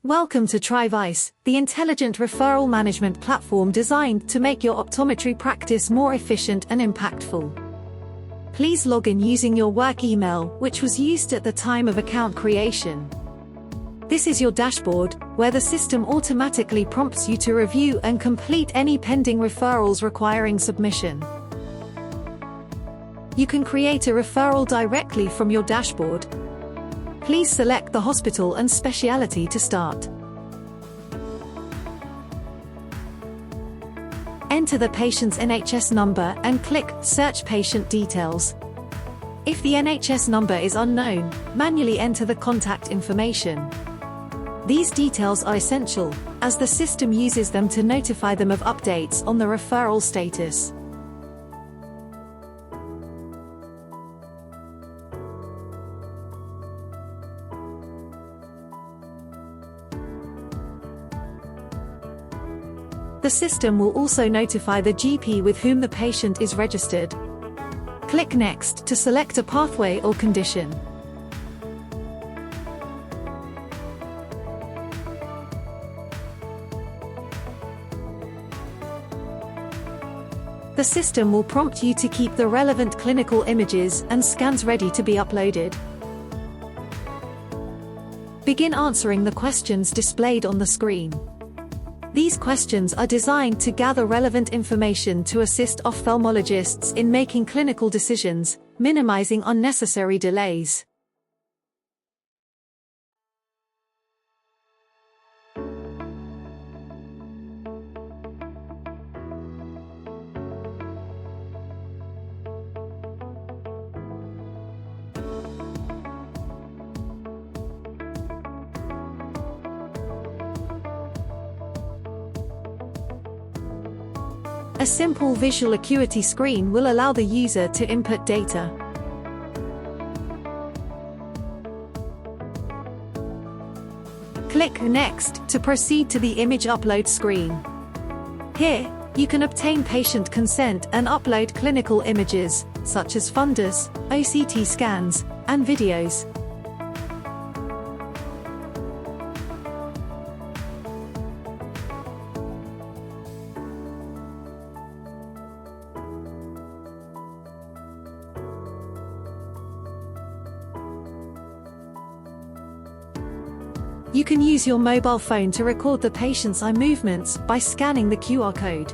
Welcome to TriVice, the intelligent referral management platform designed to make your optometry practice more efficient and impactful. Please log in using your work email, which was used at the time of account creation. This is your dashboard, where the system automatically prompts you to review and complete any pending referrals requiring submission. You can create a referral directly from your dashboard. Please select the hospital and specialty to start. Enter the patient's NHS number and click Search Patient Details. If the NHS number is unknown, manually enter the contact information. These details are essential, as the system uses them to notify them of updates on the referral status. The system will also notify the GP with whom the patient is registered. Click Next to select a pathway or condition. The system will prompt you to keep the relevant clinical images and scans ready to be uploaded. Begin answering the questions displayed on the screen. These questions are designed to gather relevant information to assist ophthalmologists in making clinical decisions, minimizing unnecessary delays. A simple visual acuity screen will allow the user to input data. Click Next to proceed to the image upload screen. Here, you can obtain patient consent and upload clinical images, such as fundus, OCT scans, and videos. You can use your mobile phone to record the patient's eye movements by scanning the QR code.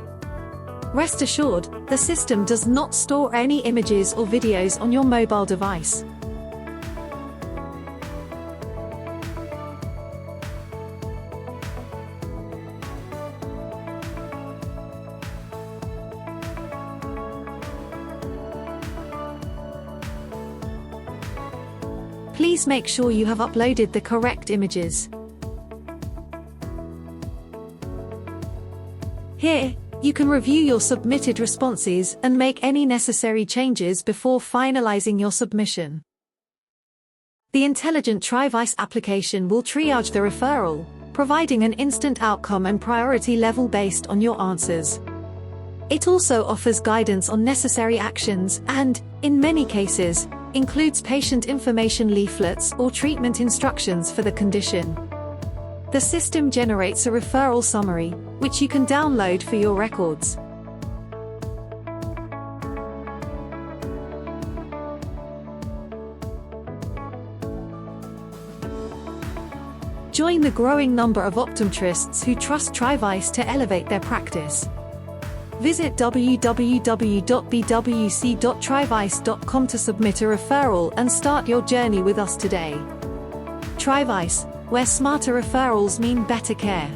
Rest assured, the system does not store any images or videos on your mobile device. Please make sure you have uploaded the correct images. Here, you can review your submitted responses and make any necessary changes before finalizing your submission. The intelligent TriVice application will triage the referral, providing an instant outcome and priority level based on your answers. It also offers guidance on necessary actions and, in many cases, includes patient information leaflets or treatment instructions for the condition. The system generates a referral summary, which you can download for your records. Join the growing number of optometrists who trust TriVice to elevate their practice. Visit www.bwc.trivice.com to submit a referral and start your journey with us today. TriVice, where smarter referrals mean better care.